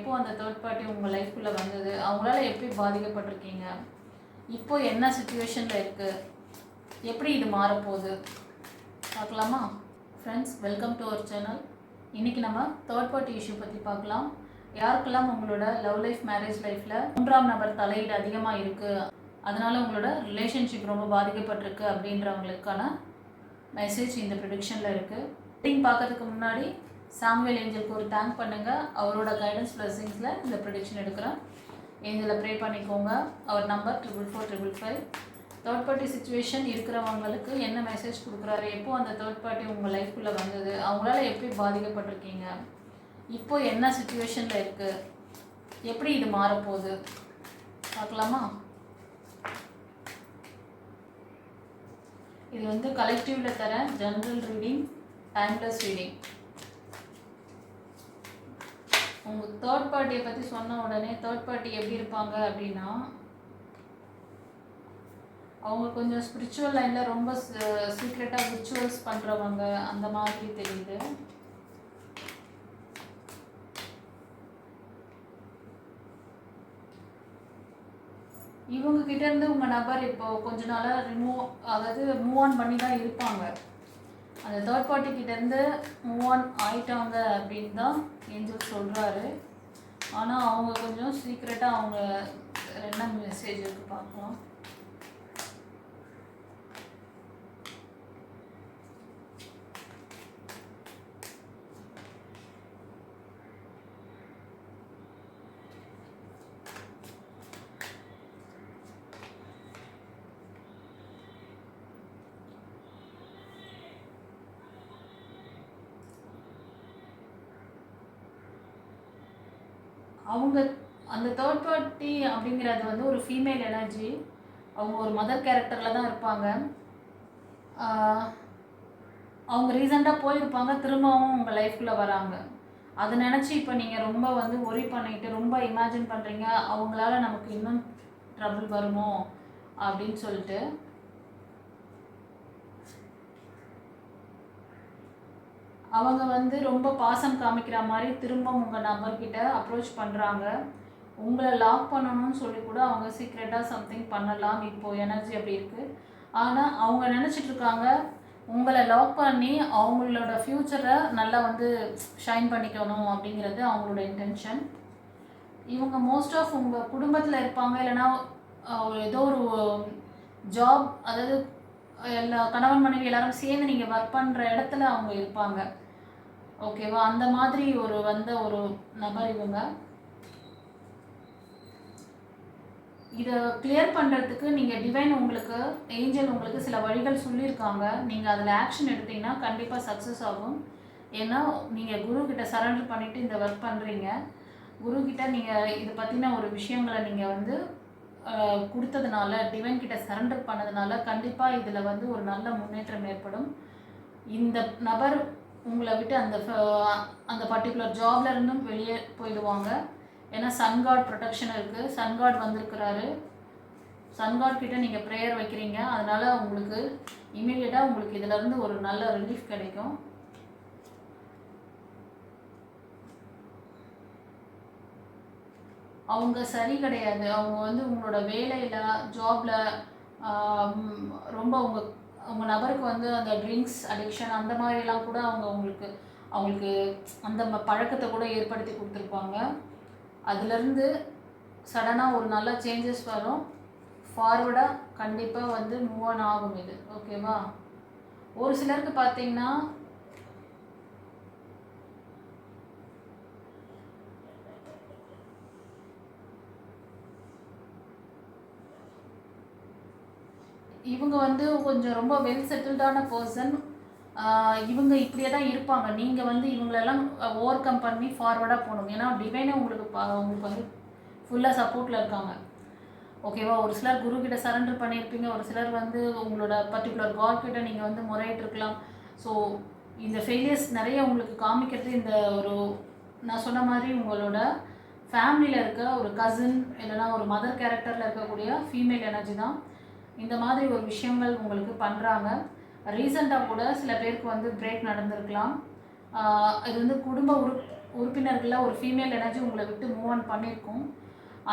எப்போ அந்த third party உங்கள் லைஃப்குள்ளே வந்தது, அவங்களால எப்படி பாதிக்கப்பட்டிருக்கீங்க, இப்போ என்ன சுச்சுவேஷனில் இருக்குது, எப்படி இது மாறப்போகுது பார்க்கலாமா? Friends, welcome to our channel. இன்றைக்கி நம்ம தேர்ட் பார்ட்டி இஷ்யூ பற்றி பார்க்கலாம். யாருக்கெல்லாம் உங்களோட லவ் லைஃப், மேரேஜ் லைஃப்பில் மூன்றாம் நபர் தலையீடு அதிகமாக இருக்குது, அதனால் உங்களோட ரிலேஷன்ஷிப் ரொம்ப பாதிக்கப்பட்டிருக்கு அப்படின்றவங்களுக்கான மெசேஜ் இந்த ப்ரெடிக்ஷனில் இருக்குது. ரீடிங் பார்க்கறதுக்கு முன்னாடி சாமுவேல் ஏஞ்சலுக்கு ஒரு தேங்க் பண்ணுங்கள். அவரோட கைடன்ஸ் பிளஸிங்ஸில் இந்த ப்ரெடிக்ஷன் எடுக்கிறேன். ஏஞ்சலை ப்ரே பண்ணிக்கோங்க. அவர் நம்பர் 44455. தேர்ட் பார்ட்டி சுச்சுவேஷன் இருக்கிறவங்களுக்கு என்ன மெசேஜ் கொடுக்குறாரு, எப்போ அந்த தேர்ட் பார்ட்டி உங்கள் லைஃப்குள்ளே வந்தது, அவங்களால எப்படி பாதிக்கப்பட்டிருக்கீங்க, இப்போ என்ன சுச்சுவேஷனில் இருக்குது, எப்படி இது மாறப்போகுது பார்க்கலாமா? இது வந்து கலெக்டிவில் தர ஜென்ரல் ரீடிங், டைம்லெஸ் ரீடிங். உங்கள் தேர்ட் பார்ட்டியை பற்றி சொன்ன உடனே தேர்ட் பார்ட்டி எப்படி இருப்பாங்க அப்படின்னா, அவங்க கொஞ்சம் ஸ்பிரிச்சுவல் லைனில் ரொம்ப சீக்ரெட்டாக ரிச்சுவல்ஸ் பண்ணுறவங்க அந்த மாதிரி தெரியுது. இவங்ககிட்டேருந்து உங்கள் நபர் இப்போது கொஞ்ச நாளாக மூவ் ஆன் பண்ணி தான் இருப்பாங்க. அந்த தேர்ட் பார்ட்டிக்கிட்டேருந்து மூவ் ஆன் ஆயிட்டாங்க அப்படின்னு தான் ஏஞ்சல் சொல்கிறாரு. ஆனால் அவங்க கொஞ்சம் சீக்ரெட்டாக அவங்க என்ன மெசேஜ் இருக்குது பார்க்கலாம். அவங்க அந்த தேர்ட் பார்ட்டி அப்படிங்கிறது வந்து ஒரு ஃபீமேல் எனர்ஜி. அவங்க ஒரு மதர் கேரக்டரில் தான் இருப்பாங்க. அவங்க ரீசெண்டாக போயிருப்பாங்க, திரும்பவும் உங்கள் லைஃப்குள்ளே வராங்க. அதை நினச்சி இப்போ நீங்கள் ரொம்ப வந்து ஒரி பண்ணிட்டு ரொம்ப இமேஜின் பண்ணுறீங்க, அவங்களால நமக்கு இன்னும் ட்ரபிள் வருமோ அப்படின்னு சொல்லிட்டு. அவங்க வந்து ரொம்ப பாசம் காமிக்கிற மாதிரி திரும்ப உங்கள் நம்பர்கிட்ட அப்ரோச் பண்ணுறாங்க. உங்களை லாக் பண்ணணும்னு சொல்லி கூட அவங்க சீக்ரெட்டாக சம்திங் பண்ணலாம். இப்போது எனர்ஜி அப்படி இருக்குது. ஆனால் அவங்க நினச்சிட்ருக்காங்க உங்களை லாக் பண்ணி அவங்களோட ஃப்யூச்சரை நல்லா வந்து ஷைன் பண்ணிக்கணும் அப்படிங்கிறது அவங்களோட இன்டென்ஷன். இவங்க மோஸ்ட் ஆஃப் உங்கள் குடும்பத்தில் இருப்பாங்க, இல்லைனா ஏதோ ஒரு ஜாப், அதாவது எல்லா கணவன் மனைவி எல்லாரும் சேர்ந்து நீங்கள் ஒர்க் பண்ணுற இடத்துல அவங்க இருப்பாங்க. ஓகேவா? அந்த மாதிரி வந்த ஒரு நபர் இவங்க. இதை கிளியர் பண்ணுறதுக்கு நீங்கள் டிவைன் உங்களுக்கு, ஏஞ்சல் உங்களுக்கு சில வழிகள் சொல்லியிருக்காங்க. நீங்கள் அதில் ஆக்ஷன் எடுத்தீங்கன்னா கண்டிப்பாக சக்ஸஸ் ஆகும். ஏன்னா நீங்கள் குருக்கிட்ட சரண்டர் பண்ணிவிட்டு இந்த ஒர்க் பண்ணுறீங்க. குருக்கிட்ட நீங்கள் இதை பற்றின ஒரு விஷயங்களை நீங்கள் வந்து கொடுத்ததுனால, டிவைன் கிட்ட சரண்டர் பண்ணதுனால கண்டிப்பாக இதில் வந்து ஒரு நல்ல முன்னேற்றம் ஏற்படும். இந்த நபர் உங்களை விட்டு அந்த பர்டிகுலர் ஜாப்ல இருந்தும் வெளியே போயிடுவாங்க. ஏன்னா சன்காட் ப்ரொடெக்ஷன் இருக்குது, சன்காட் வந்திருக்கிறாரு. சன்காட் கிட்ட நீங்கள் ப்ரேயர் வைக்கிறீங்க, அதனால் உங்களுக்கு இமீடியட்டாக உங்களுக்கு இதிலேருந்து ஒரு நல்ல ரிலீஃப் கிடைக்கும். அவங்க சரி கிடையாது. அவங்க வந்து உங்களோட வேலையில், ஜாபில் ரொம்ப உங்கள் நபருக்கு வந்து அந்த ட்ரிங்க்ஸ் அடிக்ஷன் அந்த மாதிரிலாம் கூட அவங்களுக்கு அந்த பழக்கத்தை கூட ஏற்படுத்தி கொடுத்துருப்பாங்க. அதுலேருந்து சடனாக ஒரு நல்ல சேஞ்சஸ் வரும். ஃபார்வர்டாக கண்டிப்பாக வந்து மூவ் ஆன் ஆகும் இது. ஓகேவா? ஒரு சிலருக்கு பார்த்தீங்கன்னா இவங்க வந்து கொஞ்சம் ரொம்ப வெல் செட்டில்டான பர்சன். இவங்க இப்படியே தான் இருப்பாங்க. நீங்கள் வந்து இவங்களெல்லாம் ஓவர் கம் பண்ணி ஃபார்வர்டாக போகணும். ஏன்னா டிவைனே உங்களுக்கு வந்து ஃபுல்லாக சப்போர்ட்டில் இருக்காங்க. ஓகேவா? ஒரு சிலர் குருக்கிட்ட சரண்டர் பண்ணியிருப்பீங்க, ஒரு சிலர் வந்து உங்களோட பர்டிகுலர் காட் கிட்ட நீங்கள் வந்து முறையிட்டிருக்கலாம். ஸோ இந்த ஃபெயிலியர்ஸ் நிறைய உங்களுக்கு காமிக்கிறது இந்த நான் சொன்ன மாதிரி உங்களோட ஃபேமிலியில் இருக்க ஒரு கசின், இல்லைனா ஒரு மதர் கேரக்டரில் இருக்கக்கூடிய ஃபீமேல் எனர்ஜி தான் இந்த மாதிரி ஒரு விஷயங்கள் உங்களுக்கு பண்ணுறாங்க. ரீசெண்டாக கூட சில பேருக்கு வந்து பிரேக் நடந்திருக்கலாம். இது வந்து உறுப்பினர்களில் ஒரு ஃபீமேல் எனர்ஜி உங்களை விட்டு மூவ் ஆன் பண்ணியிருக்கும்.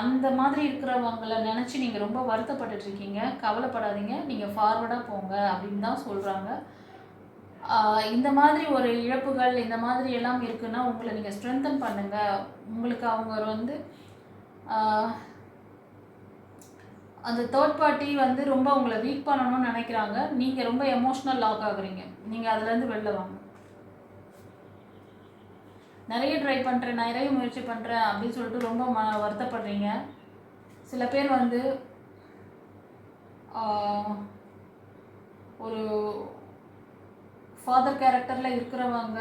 அந்த மாதிரி இருக்கிறவங்களை நினச்சி நீங்கள் ரொம்ப வருத்தப்பட்டுட்ருக்கீங்க. கவலைப்படாதீங்க, நீங்கள் ஃபார்வர்டாக போங்க அப்படின்னு தான் சொல்கிறாங்க. இந்த மாதிரி ஒரு இழப்புகள் இந்த மாதிரி எல்லாம் இருக்குன்னா உங்களை நீங்கள் ஸ்ட்ரென்தன் பண்ணுங்கள். உங்களுக்கு அவங்க வந்து அந்த தேர்ட் பார்ட்டி வந்து ரொம்ப உங்களை வீக் பண்ணணும்னு நினைக்கிறாங்க. நீங்கள் ரொம்ப எமோஷ்னல் லாக் ஆகுறீங்க. நீங்கள் அதுலேருந்து வெளில வாங்க. நிறைய ட்ரை பண்ணுறேன், நிறைய முயற்சி பண்ணுறேன் அப்படின்னு சொல்லிட்டு ரொம்ப வருத்தப்படுறீங்க. சில பேர் வந்து ஒரு ஃபாதர் கேரக்டரில் இருக்கிறவங்க,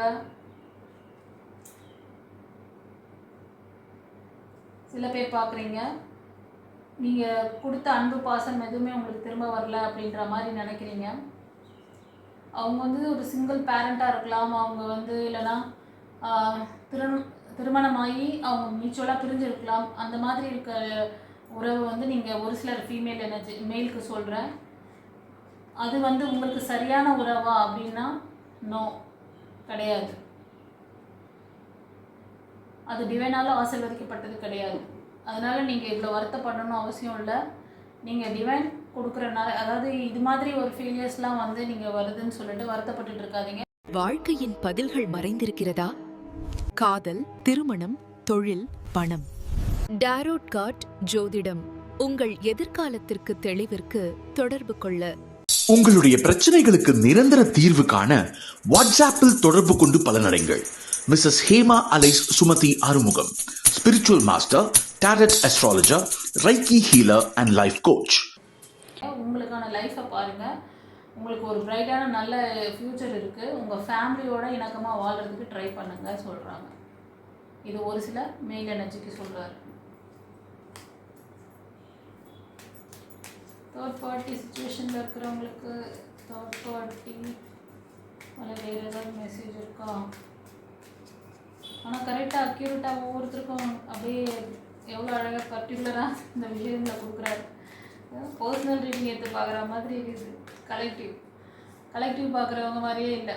சில பேர் பார்க்குறீங்க நீங்கள் கொடுத்த அன்பு பாசம் எதுவுமே உங்களுக்கு திரும்ப வரல அப்படின்ற மாதிரி நினைக்கிறீங்க. அவங்க வந்து ஒரு சிங்கிள் பேரண்ட்டாக இருக்கலாம். அவங்க வந்து இல்லைன்னா திருமணமாகி அவங்க மியூச்சுவலாக பிரிஞ்சிருக்கலாம். அந்த மாதிரி இருக்க உறவு வந்து நீங்கள் ஒரு சிலர் ஃபீமேல் எனர்ஜி மேலுக்கு சொல்கிறேன். அது வந்து உங்களுக்கு சரியான உறவா அப்படின்னா நோ, கிடையாது. அது டிவைனால் ஆசீர்வதிக்கப்பட்டது கிடையாது. அதனால் நீங்கள் இவ்வளோ வருத்தப்படணும்னு அவசியம் இல்லை. நீங்கள் டிவைன் கொடுக்குறனால, அதாவது இது மாதிரி ஒரு ஃபெயிலியர்ஸ்லாம் வந்து நீங்கள் வருதுன்னு சொல்லிட்டு வருத்தப்பட்டுட்டு இருக்காதீங்க. வாழ்க்கையின் பதில்கள் மறைந்திருக்கிறதா? காதல், திருமணம், தொழில், பணம். டாரோட் கார்ட் ஜோதிடம் உங்கள் எதிர்காலத்திற்கு தெளிவிற்கு தொடர்பு கொள்ள. உங்களுடைய பிரச்சனைகளுக்கு நிரந்தர தீர்வு காண வாட்ஸ்ஆப்பில் தொடர்பு கொண்டு பலனடைங்கள். Mrs Hema alias Sumathi Arumugam, spiritual master, tarot astrologer, reiki healer and life coach. உங்களுக்கான லைஃப்பை பாருங்கள். உங்களுக்கு ஒரு பிரைட்டான நல்ல ஃப்யூச்சர் இருக்குது. உங்கள் ஃபேமிலியோட இணக்கமாக வாழ்கிறதுக்கு ட்ரை பண்ணுங்க சொல்கிறாங்க. இது ஒரு சில மெயில் எனர்ஜிக்கு சொல்கிறாரு. தேர்ட் பார்ட்டி சுச்சுவேஷனில் இருக்கிறவங்களுக்கு தேர்ட் பார்ட்டி அதில் வேறு ஏதாவது மெசேஜ் இருக்கா? ஆனால் கரெக்டாக அக்யூரேட்டாக ஒவ்வொருத்தருக்கும் அப்படியே எவ்வளோ அழகாக பர்டிகுலராக இந்த விஷயங்களை கொடுக்குறாரு. பர்சனல் ரீடிங் எடுத்து பார்க்குற மாதிரி இருக்குது. கலெக்டிவ் பார்க்குறவங்க மாதிரியே இல்லை.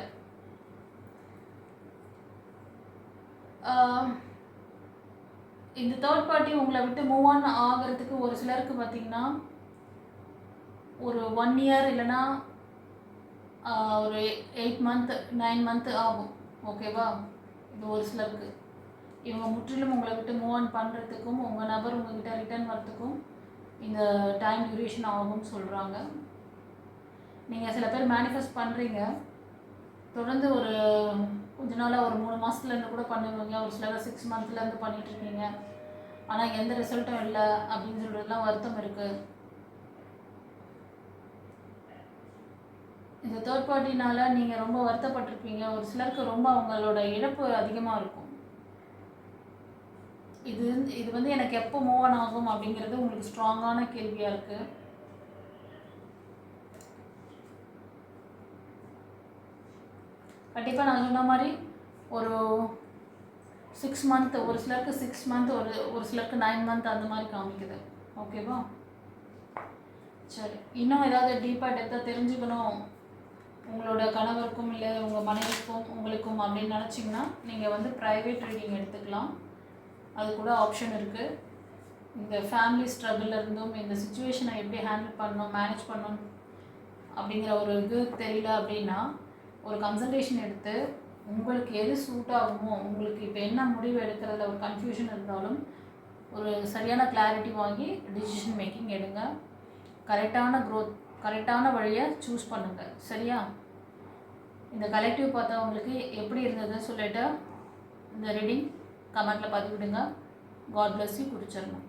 இந்த தேர்ட் பார்ட்டி உங்களை விட்டு மூவ் ஆன் ஆகிறதுக்கு ஒரு சிலருக்கு பார்த்திங்கன்னா ஒரு 1 இயர் இல்லைன்னா ஒரு 8 மந்த் 9 மந்த் ஆகும். ஓகேவா? இது ஒரு சிலருக்கு. இவங்க முற்றிலும் உங்களை விட்டு மூவ் ஆன் பண்ணுறதுக்கும் உங்கள் நபர் உங்ககிட்ட ரிட்டர்ன் வரத்துக்கும் இந்த டைம் டியூரேஷன் ஆகும்னு சொல்கிறாங்க. நீங்கள் சில பேர் மேனிஃபெஸ்ட் பண்ணுறீங்க. தொடர்ந்து ஒரு கொஞ்ச நாளாக ஒரு 3 மாதத்துலேருந்து கூட பண்ணுவீங்க. ஒரு சிலர் 6 மந்த்லேருந்து பண்ணிகிட்ருக்கீங்க. ஆனால் எந்த ரிசல்ட்டும் இல்லை அப்படின்னு சொல்கிறதுலாம் வருத்தம் இருக்குது. இந்த தேர்ட் பார்ட்டினால் நீங்கள் ரொம்ப வருத்தப்பட்டிருப்பீங்க. ஒரு சிலருக்கு ரொம்ப அவங்களோட இழப்பு அதிகமாக இருக்கும். இது வந்து எனக்கு எப்போ மூவ் ஆன் ஆகும் அப்படிங்கிறது உங்களுக்கு ஸ்ட்ராங்கான கேள்வியாக இருக்குது. கண்டிப்பாக நான் சொன்ன மாதிரி ஒரு 6 மந்த், ஒரு சிலருக்கு 6 மந்த், ஒரு சிலருக்கு 9 மந்த் அந்த மாதிரி காமிக்குது. ஓகேவா? சரி, இன்னும் ஏதாவது டீப்பாக டெப்த்தாக தெரிஞ்சுக்கணும் உங்களோட கணவருக்கும் இல்லை உங்கள் மனைவிக்கும் உங்களுக்கும் அப்படின்னு நினச்சிங்கன்னா நீங்கள் வந்து ப்ரைவேட் ரீடிங் எடுத்துக்கலாம். அது கூட ஆப்ஷன் இருக்குது. இந்த ஃபேமிலி ஸ்ட்ரகிள் இருந்தும் இந்த சுச்சுவேஷனை எப்படி ஹேண்டில் பண்ணணும், மேனேஜ் பண்ணணும் அப்படிங்கிற ஒரு இது தெரியல அப்படின்னா ஒரு கன்சல்டேஷன் எடுத்து உங்களுக்கு எது சூட் ஆகுமோ, உங்களுக்கு இப்போ என்ன முடிவு எடுக்கிறதுல ஒரு கன்ஃபியூஷன் இருந்தாலும் ஒரு சரியான கிளாரிட்டி வாங்கி டிசிஷன் மேக்கிங் எடுங்க. கரெக்டான வழியை சூஸ் பண்ணுங்கள். சரியா? இந்த கலெக்டிவ் பார்த்தவங்களுக்கு எப்படி இருந்ததுன்னு சொல்லிட்டு இந்த ரீடிங் கமெண்ட்டில் பதிவிடுங்க. God bless you. பிடிச்சிடணும்.